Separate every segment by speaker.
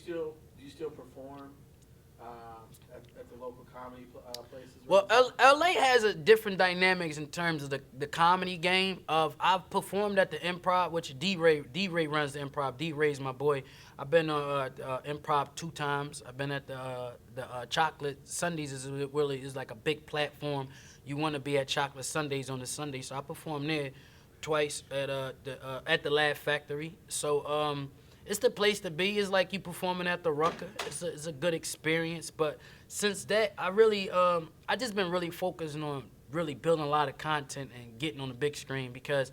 Speaker 1: do you still perform at the local comedy places?
Speaker 2: Well, LA has a different dynamics in terms of the comedy game. I've performed at the Improv, which D-Ray runs the Improv. D-Ray's my boy. I've been on Improv 2 times. I've been at the Chocolate Sundays is like a big platform. You want to be at Chocolate Sundays on the Sunday, so I performed there twice at the Laugh Factory. So it's the place to be. It's like you performing at the Rucker. It's a good experience. But since that, I just been really focusing on really building a lot of content and getting on the big screen, because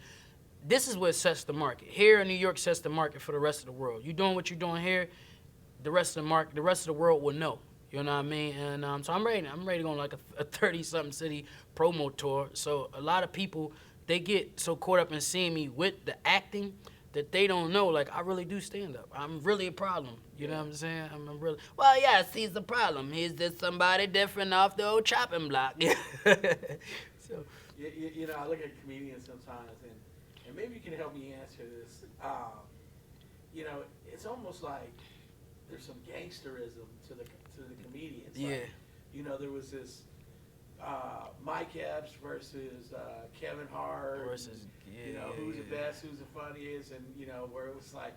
Speaker 2: this is what sets the market. Here in New York sets the market for the rest of the world. You doing what you're doing here, the rest of the world will know. You know what I mean? And so I'm ready to go on like a 30-something city promo tour. So a lot of people, they get so caught up in seeing me with the acting that they don't know, like, I really do stand up. I'm really a problem. You know what I'm saying? I'm really, well, yes, he's the problem. He's just somebody different off the old chopping block. So,
Speaker 1: you know, I look at comedians sometimes, and maybe you can help me answer this. You know, it's almost like there's some gangsterism to the comedians.
Speaker 2: Yeah.
Speaker 1: Like, you know, there was this Mike Epps versus Kevin Hart. You know, who's the best, who's the funniest, and, you know, where it was like,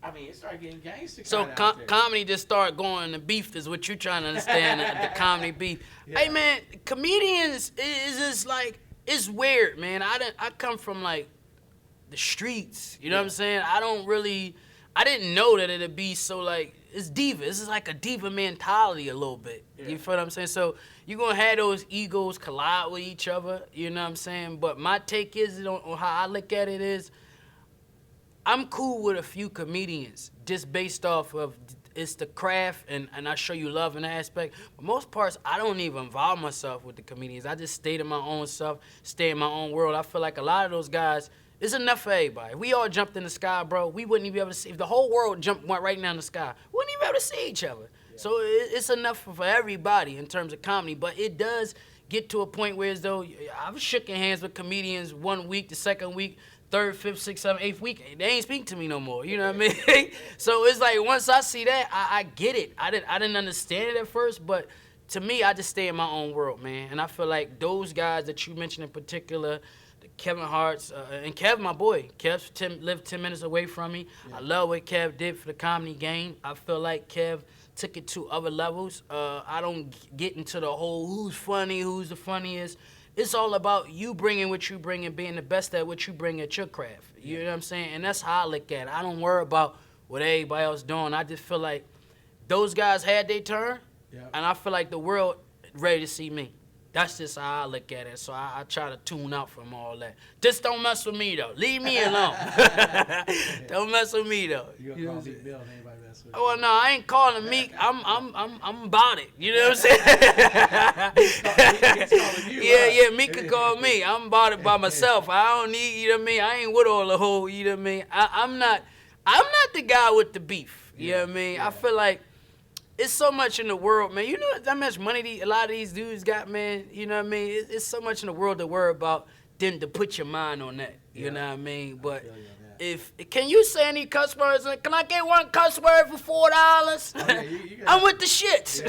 Speaker 1: I mean, it started getting gangster.
Speaker 2: So comedy just started going, the beef is what you're trying to understand, the comedy beef. Yeah. Hey, man, comedians is just like, it's weird, man. I come from, like, the streets, you know what I'm saying? I didn't know that it'd be so, like, it's diva. This is like a diva mentality a little bit. Yeah. You feel what I'm saying? So you're going to have those egos collide with each other, you know what I'm saying? But my take is, on how I look at it is, I'm cool with a few comedians just based off of it's the craft and I show you love in that aspect. But most parts, I don't even involve myself with the comedians. I just stay to my own self, stay in my own world. I feel like a lot of those guys, it's enough for everybody. If we all jumped in the sky, bro, we wouldn't even be able to see. If the whole world went right now in the sky, we wouldn't even be able to see each other. Yeah. So it's enough for everybody in terms of comedy. But it does get to a point where as though I've shaken hands with comedians 1 week, the second week, third, fifth, sixth, seventh, eighth week, they ain't speaking to me no more. You know what I mean? So it's like once I see that, I get it. I didn't understand it at first, but to me, I just stay in my own world, man. And I feel like those guys that you mentioned in particular, Kevin Hart's, and Kev, my boy. Kev lived 10 minutes away from me. Yeah. I love what Kev did for the comedy game. I feel like Kev took it to other levels. I don't get into the whole who's funny, who's the funniest. It's all about you bringing what you bring and being the best at what you bring at your craft. You know what I'm saying? And that's how I look at it. I don't worry about what everybody else doing. I just feel like those guys had their turn, and I feel like the world ready to see me. That's just how I look at it. So I try to tune out from all that. Just don't mess with me, though. Leave me alone. Don't mess with me, though.
Speaker 3: You gonna call Meek Mill and anybody mess with you?
Speaker 2: Oh, no, I ain't calling Meek. I'm about it. You know what I'm saying?
Speaker 3: He's calling you,
Speaker 2: yeah, Meek could call me. I'm about it by myself. I don't need, you know what I mean? I ain't with all the whole, you know what I mean? I'm not the guy with the beef. You know what I mean? Yeah. I feel like it's so much in the world, man. You know how much money a lot of these dudes got, man? You know what I mean? It's so much in the world to worry about than to put your mind on that. You know what I mean? But can you say any cuss words? Can I get one cuss word for $4?
Speaker 3: Oh, yeah,
Speaker 2: I'm with the shits.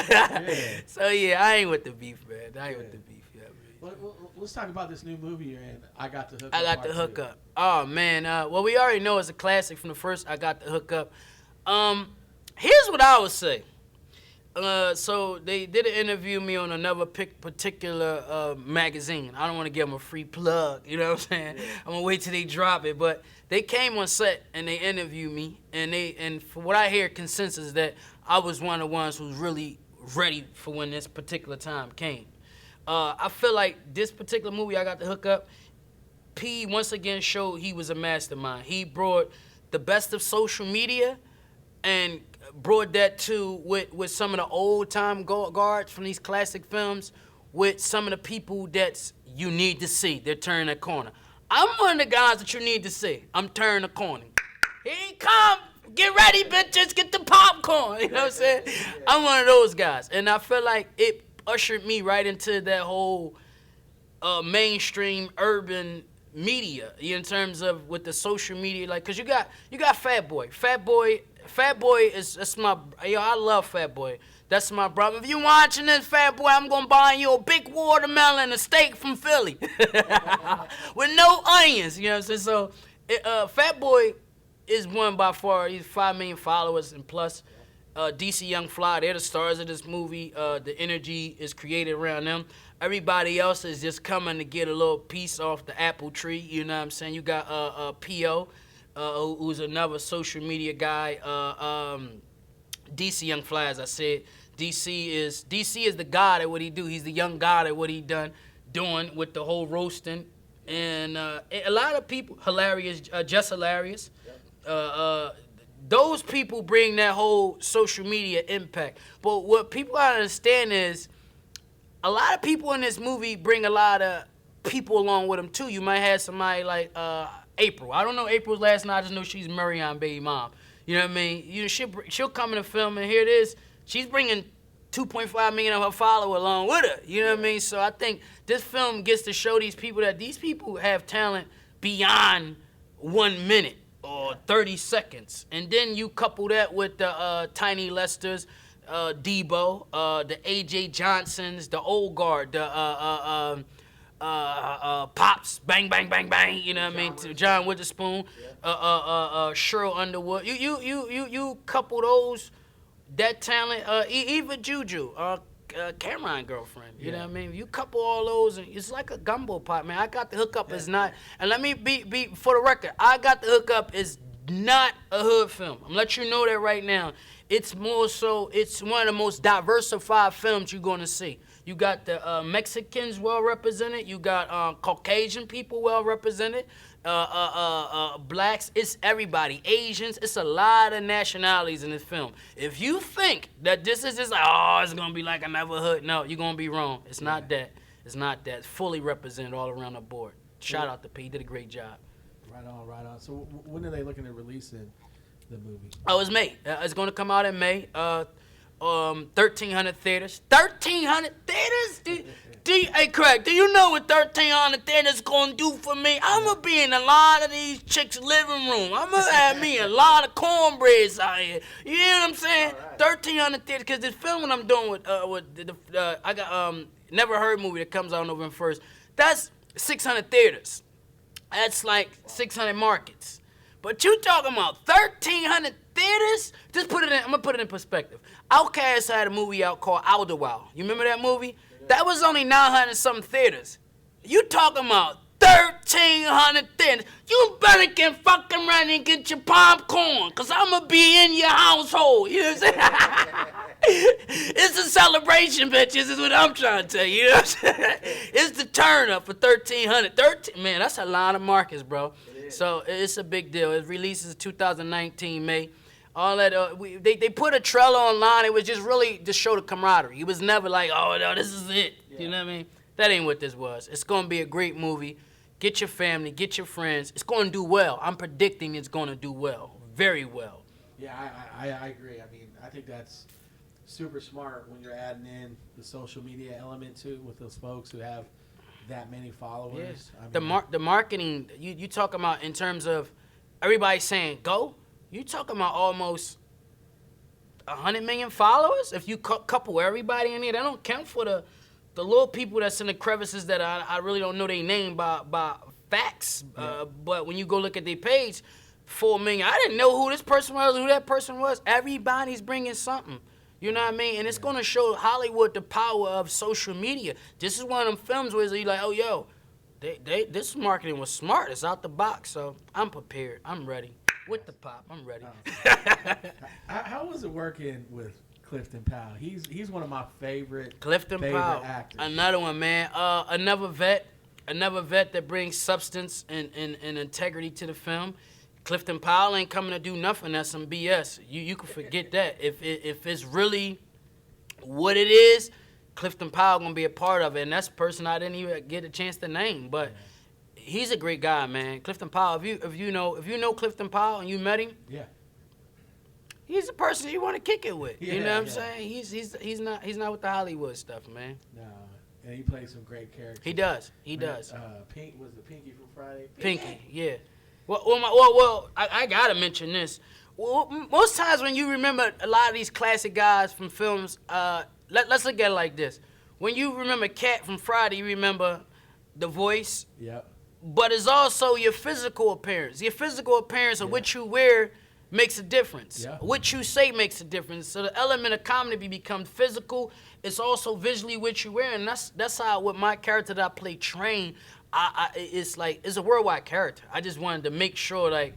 Speaker 3: Yeah.
Speaker 2: So I ain't with the beef, man. I ain't with the beef.
Speaker 3: Well, let's talk about this new movie you're in, I Got the Hook Up.
Speaker 2: I Got the Hook Up. Oh, man. Well, we already know it's a classic from the first I Got the Hook Up. Here's what I would say. So they did interview me on another particular magazine. I don't want to give them a free plug, you know what I'm saying? Yeah. I'm going to wait till they drop it. But they came on set and they interviewed me. And for what I hear, consensus is that I was one of the ones who was really ready for when this particular time came. I feel like this particular movie, I Got the Hook Up, P once again showed he was a mastermind. He brought the best of social media and brought that to with some of the old time guards from these classic films with some of the people that you need to see. They're turning a corner. I'm one of the guys that you need to see. I'm turning the corner. Here he come. Get ready, bitches. Get the popcorn. You know what I'm saying? I'm one of those guys. And I feel like it ushered me right into that whole mainstream urban media, in terms of with the social media, like, cause you got Fat Boy. Fat Boy is that's my I love Fat Boy. That's my brother. If you watching this, Fat Boy, I'm gonna buy you a big watermelon, a steak from Philly, with no onions. You know what I'm saying? So, Fat Boy is one by far. He's 5 million followers and plus. DC Young Fly, they're the stars of this movie. The energy is created around them. Everybody else is just coming to get a little piece off the apple tree. You know what I'm saying? You got P.O., who's another social media guy. DC Young Fly, as I said. DC is the god at what he do. He's the young god at what he doing with the whole roasting. And a lot of people, hilarious, just hilarious. Those people bring that whole social media impact. But what people gotta understand is a lot of people in this movie bring a lot of people along with them too. You might have somebody like April. I don't know April's last name. I just know she's Marion baby mom. You know what I mean? You know, she'll come in the film and here it is. She's bringing 2.5 million of her followers along with her. You know what I mean? So I think this film gets to show these people that these people have talent beyond 1 minute or 30 seconds. And then you couple that with the Tiny Lesters, Debo, the A.J. Johnsons, the old guard, the Pops, bang, bang, bang, bang, you know what I mean? John Witherspoon, Cheryl Underwood. You couple those, that talent, Eva Juju, Cameron girlfriend, you know what I mean? You couple all those, and it's like a gumbo pot, man. I got the hookup is not, and let me be for the record, I got the hookup is not a hood film. I'm let you know that right now. It's more so, it's one of the most diversified films you're gonna see. You got the Mexicans well represented. You got Caucasian people well represented. Blacks, it's everybody. Asians, it's a lot of nationalities in this film. If you think that this is just like, oh, it's gonna be like another hood, no, you're gonna be wrong. It's not that. It's not that. It's fully represented all around the board. Shout out to P. He did a great job.
Speaker 3: Right on, right on. So when are they looking at releasing the movie?
Speaker 2: Oh, it's May. It's gonna come out in May. 1,300 theaters. 1,300 theaters? Hey, Craig, do you know what 1,300 theaters gonna do for me? I'm gonna be in a lot of these chicks' living room. I'm gonna have me a lot of cornbreads out here. You know what I'm saying? Right. 1,300 theaters, because this film I'm doing with I got Never Heard movie that comes out November 1st. That's 600 theaters. That's like 600 markets. But you talking about 1,300 theaters? Just put it in. I'm gonna put it in perspective. Outkast had a movie out called Alderweireld. You remember that movie? That was only 900 something theaters. You talking about 1,300 theaters? You better get fucking ready and get your popcorn, cause I'ma be in your household. You know what I'm saying? It's a celebration, bitches. Is what I'm trying to tell you. You know what I'm saying? It's the turn up for 1,300. Man, that's a lot of markets, bro. So it's a big deal. It releases 2019 May. All that they put a trailer online. It was just really to show the camaraderie. It was never like, oh no, this is it. Yeah. You know what I mean? That ain't what this was. It's gonna be a great movie. Get your family, get your friends. It's gonna do well. I'm predicting it's gonna do well, very well.
Speaker 3: Yeah, I agree. I mean, I think that's super smart when you're adding in the social media element too with those folks who have that many followers.
Speaker 2: Yeah.
Speaker 3: I mean,
Speaker 2: the marketing you talking about in terms of everybody saying go. You talking about almost 100 million followers? If you couple everybody in there, that don't count for the little people that's in the crevices that I really don't know their name by facts. Yeah. But when you go look at their page, 4 million. I didn't know who this person was, who that person was. Everybody's bringing something. You know what I mean? And it's going to show Hollywood the power of social media. This is one of them films where you're like, oh, yo, this marketing was smart. It's out the box. So I'm prepared. I'm ready. With the pop, I'm ready.
Speaker 3: How was it working with Clifton Powell? He's one of my favorite
Speaker 2: Powell,
Speaker 3: actors.
Speaker 2: Another one, man. Another vet that brings substance and integrity to the film. Clifton Powell ain't coming to do nothing. That's some BS. You can forget that. If it's really what it is, Clifton Powell gonna be a part of it, and that's a person I didn't even get a chance to name, but. Yeah. He's a great guy, man. Clifton Powell. If you know Clifton Powell and you met him,
Speaker 3: yeah,
Speaker 2: he's the person you want to kick it with.
Speaker 3: Yeah,
Speaker 2: you know what I'm saying? He's not with the Hollywood stuff, man.
Speaker 3: No, and he plays some great characters.
Speaker 2: He does. He does.
Speaker 3: Pink was the Pinky from Friday.
Speaker 2: Pinky, yeah. Well, I gotta mention this. Well, most times when you remember a lot of these classic guys from films, let's look at it like this. When you remember Cat from Friday, you remember the voice.
Speaker 3: Yep.
Speaker 2: But it's also your physical appearance. Your physical appearance of what you wear makes a difference.
Speaker 3: Yeah.
Speaker 2: What you say makes a difference. So the element of comedy becomes physical. It's also visually what you wear, and that's how with my character that I play, Train. It's like it's a worldwide character. I just wanted to make sure like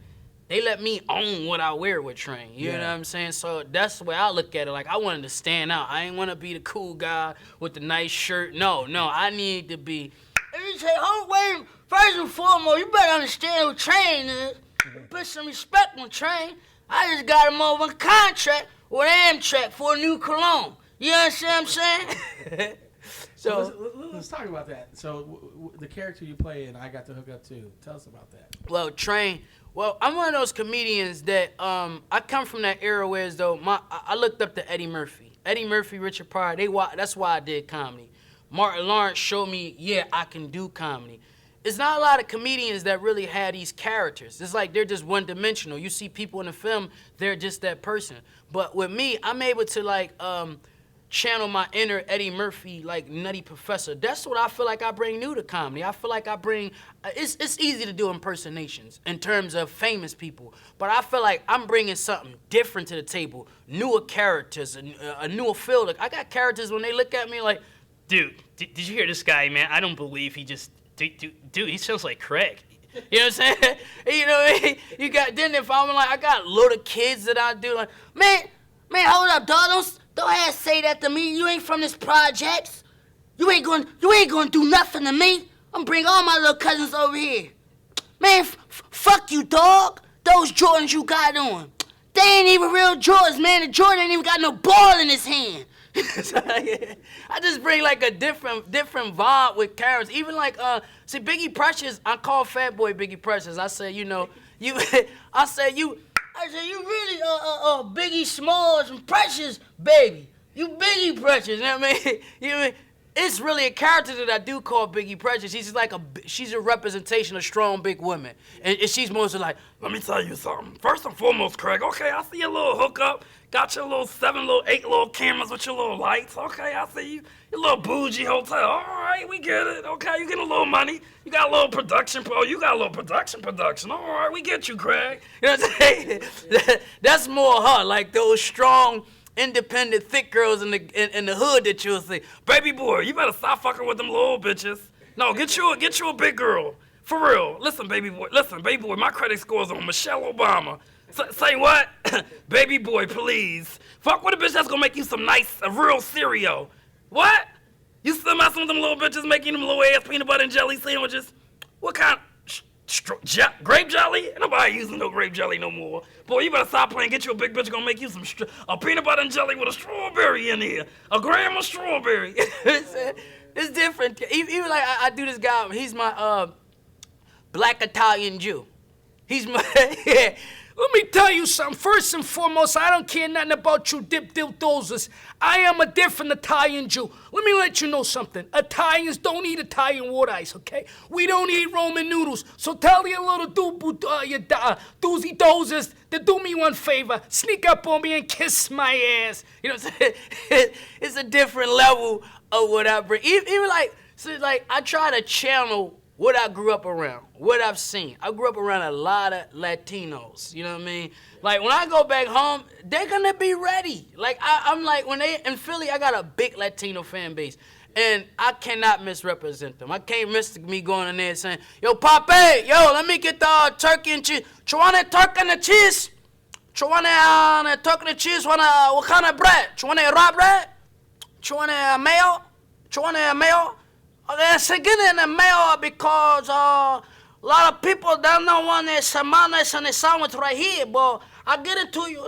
Speaker 2: they let me own what I wear with Train. You know what I'm saying? So that's the way I look at it. Like I wanted to stand out. I ain't want to be the cool guy with the nice shirt. No, I need to be. And you say, wait, first and foremost, you better understand who Train is. Put some respect on Train. I just got him over a contract with Amtrak for a new cologne. You understand what I'm saying?
Speaker 3: So let's talk about that. So the character you play and I got to hook up too. Tell us about that.
Speaker 2: Well, Train. Well, I'm one of those comedians that I come from that era where as though I looked up to Eddie Murphy. Eddie Murphy, Richard Pryor. That's why I did comedy. Martin Lawrence showed me, I can do comedy. It's not a lot of comedians that really had these characters. It's like they're just one-dimensional. You see people in the film, they're just that person. But with me, I'm able to like channel my inner Eddie Murphy, like Nutty Professor. That's what I feel like I bring new to comedy. I feel like I bring, it's easy to do impersonations in terms of famous people, but I feel like I'm bringing something different to the table, newer characters, a newer feel. Like, I got characters when they look at me like,
Speaker 4: dude, did you hear this guy, man? I don't believe he just, dude, he sounds like Craig.
Speaker 2: You know what I'm saying? You know, you got, then if I'm like, I got little kids that I do, like, man, hold up, dog, don't have to say that to me. You ain't from this projects. You ain't gonna do nothing to me. I'm bring all my little cousins over here. Man, fuck you, dog. Those Jordans you got on, they ain't even real Jordans, man. The Jordan ain't even got no ball in his hand. I just bring like a different vibe with characters. Even like see Biggie Precious, I call Fat Boy Biggie Precious. I say, you know, you really Biggie Smalls and Precious, baby. You Biggie Precious, you know what I mean? It's really a character that I do call Biggie Precious. She's a representation of strong, big women. And she's mostly like,
Speaker 4: let me tell you something. First and foremost, Craig, okay, I see your little hookup. Got your little 8 little cameras with your little lights. Okay, I see you. Your little bougie hotel. All right, we get it. Okay, you getting a little money. You got a little production. You got a little production. All right, we get you, Craig.
Speaker 2: You know what I'm saying? That's more her, like those strong, independent, thick girls in the hood that you'll see.
Speaker 4: Baby boy, you better stop fucking with them little bitches. No, get you a big girl. For real. Listen, baby boy, my credit score's on Michelle Obama. Say what? Baby boy, please. Fuck with a bitch that's gonna make you some nice, real cereal. What? You still messing with them little bitches making them little ass peanut butter and jelly sandwiches? What kind of grape jelly? Ain't nobody using no grape jelly no more. Boy, you better stop playing. Get you a big bitch gonna make you some a peanut butter and jelly with a strawberry in here. A gram of strawberry.
Speaker 2: It's different. Even like I do this guy. He's my black Italian Jew. He's my yeah.
Speaker 5: Let me tell you something. First and foremost, I don't care nothing about you dip-dip-dozers. I am a different Italian Jew. Let me let you know something. Italians don't eat Italian water ice, okay? We don't eat Roman noodles. So tell your little doozy dozers to do me one favor. Sneak up on me and kiss my ass.
Speaker 2: You know what I'm saying? It's a different level of what I bring. Even like, so like I try to channel what I grew up around, what I've seen. I grew up around a lot of Latinos, you know what I mean? Like, when I go back home, they're gonna be ready. Like, I'm like, when they, in Philly, I got a big Latino fan base, and I cannot misrepresent them. I can't miss me going in there saying, yo, Pape, yo, let me get the turkey and cheese. You want a turkey and cheese? You want a turkey and cheese? What kind of bread? You want a raw bread? You want a mayo? You want a mayo? They're singing in the mail because a lot of people don't know want the semanas and the sandwich right here, but I'll get it to you.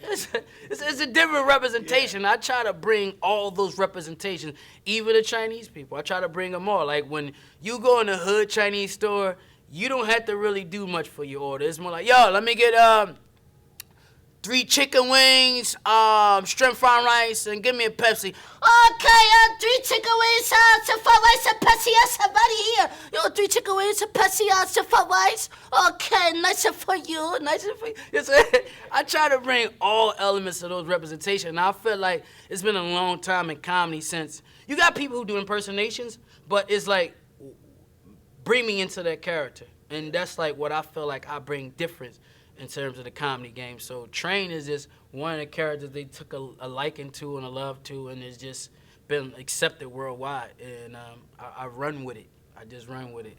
Speaker 2: It's a different representation. Yeah. I try to bring all those representations, even the Chinese people. I try to bring them all. Like when you go in the hood Chinese store, you don't have to really do much for your order. It's more like, yo, let me get 3 chicken wings, shrimp fried rice, and give me a Pepsi.
Speaker 6: Okay, 3 chicken wings, some fried rice, and Pepsi. Yes, somebody here. 3 chicken wings, some Pepsi, some fried rice. Okay, nice for you, nice for you.
Speaker 2: Yes, I try to bring all elements of those representation. And I feel like it's been a long time in comedy since you got people who do impersonations, but it's like bring me into that character. And that's like what I feel like I bring difference in terms of the comedy game. So Train is just one of the characters they took a liking to and a love to, and it's just been accepted worldwide. And I run with it. I just run with it.